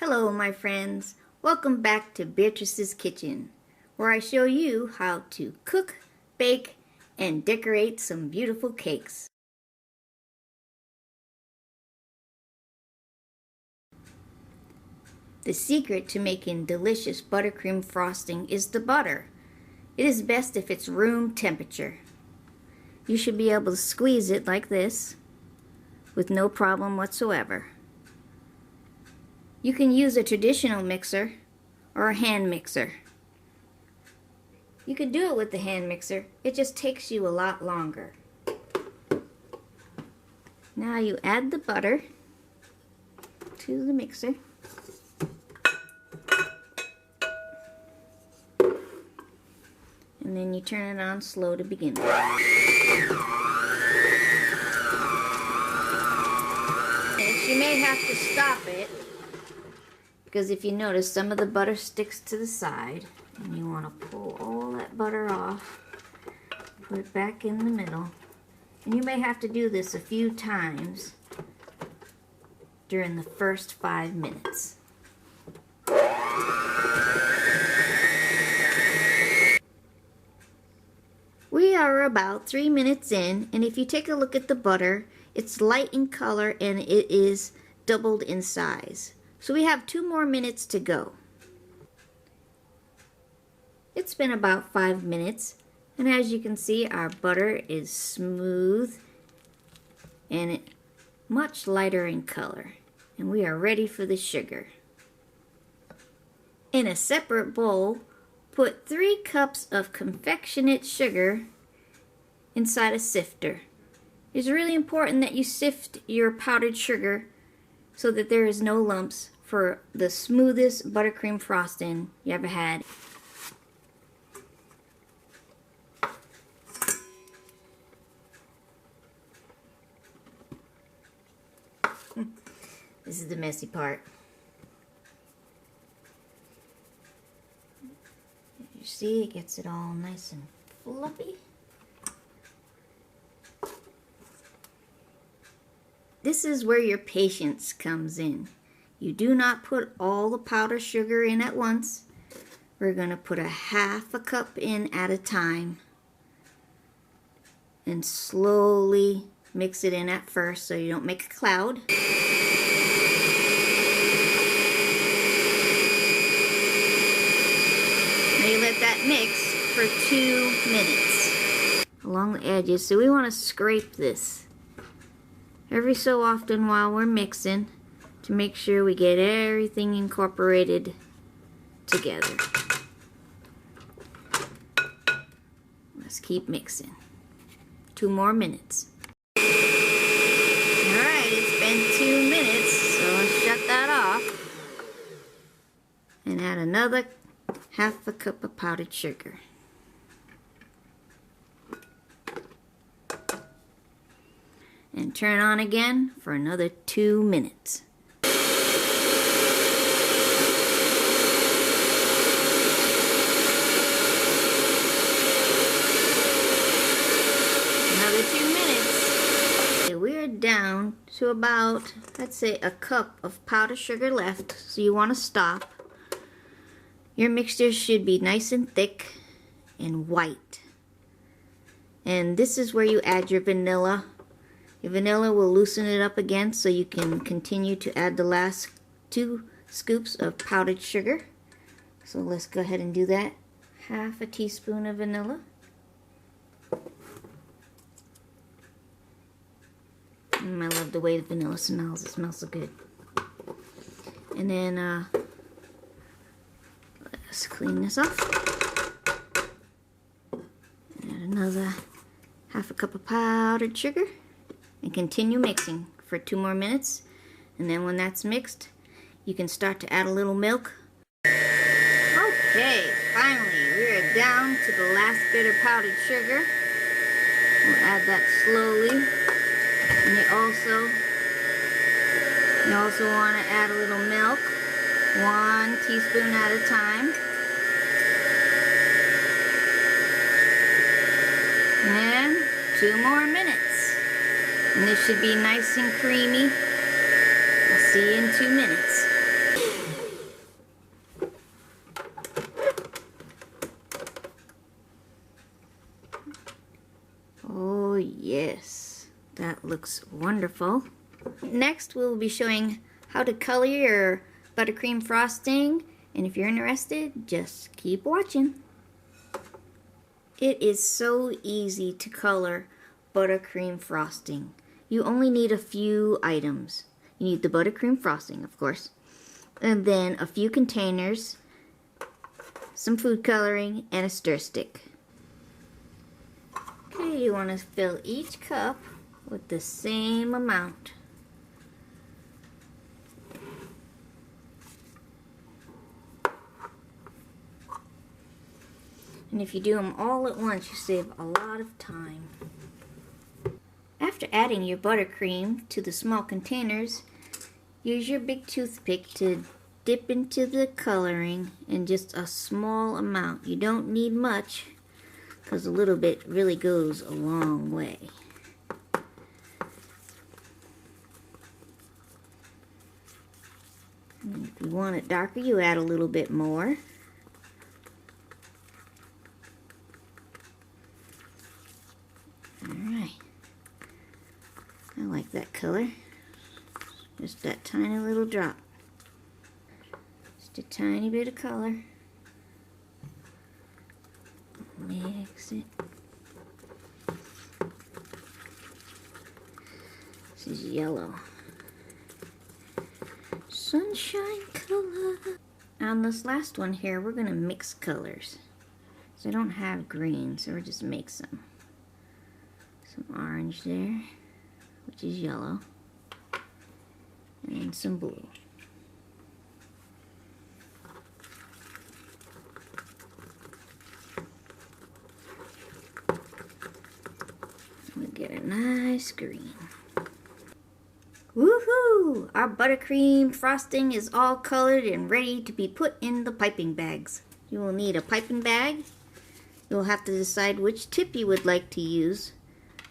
Hello my friends, welcome back to Beatrice's Kitchen, where I show you how to cook, bake, and decorate some beautiful cakes. The secret to making delicious buttercream frosting is the butter. It is best if it's room temperature. You should be able to squeeze it like this with no problem whatsoever. You can use a traditional mixer or a hand mixer. You can do it with the hand mixer, it just takes you a lot longer. Now you add the butter to the mixer. And then you turn it on slow to begin with. You may have to stop it, because if you notice, some of the butter sticks to the side, and you want to pull all that butter off, put it back in the middle, and you may have to do this a few times during the first 5 minutes. We are about 3 minutes in, and if you take a look at the butter, it's light in color and it is doubled in size. So we have 2 more minutes to go. It's been about 5 minutes, and as you can see, our butter is smooth and much lighter in color, and we are ready for the sugar. In a separate bowl, put 3 cups of Confectioners Sugar inside a sifter. It's really important that you sift your powdered sugar so that there is no lumps for the smoothest buttercream frosting you ever had. This is the messy part. You see, it gets it all nice and fluffy. This is where your patience comes in. You do not put all the powdered sugar in at once. We're going to put a half a cup in at a time and slowly mix it in at first so you don't make a cloud. Now you let that mix for 2 minutes along the edges. So we want to scrape this every so often while we're mixing to make sure we get everything incorporated together. Let's keep mixing. 2 more minutes. Alright, it's been 2 minutes, so let's shut that off and add another half a cup of powdered sugar. And turn on again for another 2 minutes. Another 2 minutes. Okay, we're down to about, let's say, a cup of powdered sugar left, so you want to stop. Your mixture should be nice and thick and white. And this is where you add your vanilla. Your vanilla will loosen it up again so you can continue to add the last 2 scoops of powdered sugar. So let's go ahead and do that. Half a teaspoon of vanilla. I love the way the vanilla smells. It smells so good. And then let's clean this off. And add another half a cup of powdered sugar. And continue mixing for 2 more minutes. And then when that's mixed, you can start to add a little milk. Okay, finally, we are down to the last bit of powdered sugar. We'll add that slowly. And you also want to add a little milk, 1 teaspoon at a time. And 2 more minutes. And this should be nice and creamy. I'll see you in 2 minutes. That looks wonderful. Next, we'll be showing how to color your buttercream frosting. And if you're interested, just keep watching. It is so easy to color buttercream frosting. You only need a few items. You need the buttercream frosting, of course, and then a few containers, some food coloring, and a stir stick. Okay, you want to fill each cup with the same amount. And if you do them all at once, you save a lot of time. After adding your buttercream to the small containers, use your big toothpick to dip into the coloring in just a small amount. You don't need much, because a little bit really goes a long way. And if you want it darker, you add a little bit more. Alright. I like that color. Just that tiny little drop. Just a tiny bit of color. Mix it. This is yellow. Sunshine color. On this last one here, we're going to mix colors. So I don't have green, so we'll just make some. Some orange there, which is yellow, and then some blue. We get a nice green. Woohoo! Our buttercream frosting is all colored and ready to be put in the piping bags. You will need a piping bag. You'll have to decide which tip you would like to use.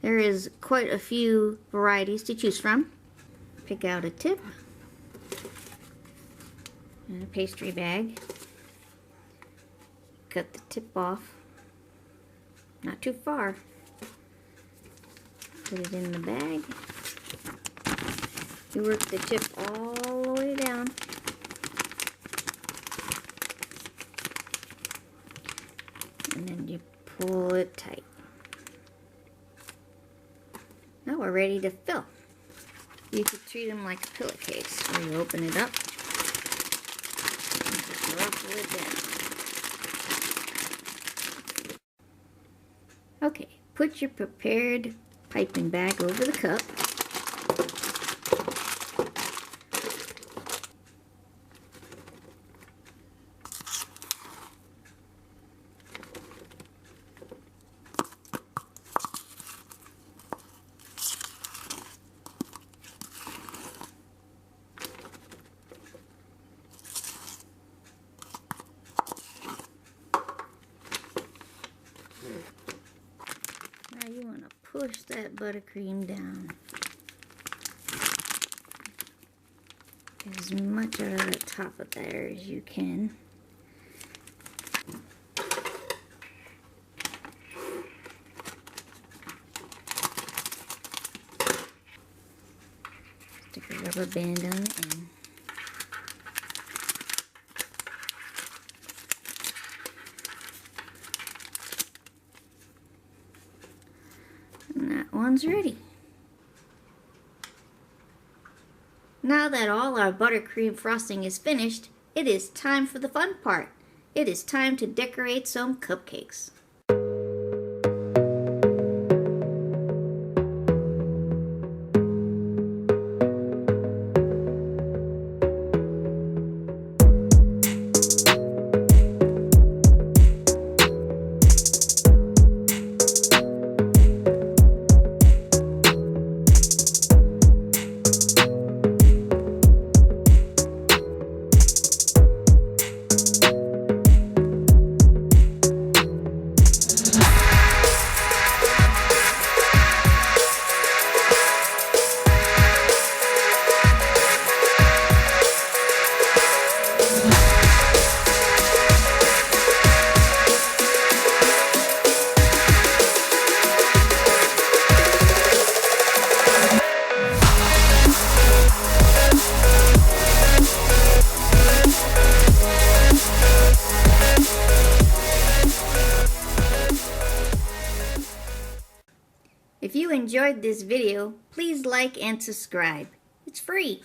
There is quite a few varieties to choose from. Pick out a tip and a pastry bag. Cut the tip off, not too far. Put it in the bag. You work the tip all the way down. And then you pull it tight. Now we're ready to fill. You could treat them like a pillowcase, where you open it up and just ruffle it down. Okay, put your prepared piping bag over the cup. Now you want to push that buttercream down as much out of the top of there as you can. Stick a rubber band on the end. And that one's ready. Now that all our buttercream frosting is finished, it is time for the fun part. It is time to decorate some cupcakes. you enjoyed this video, please like and subscribe. It's free.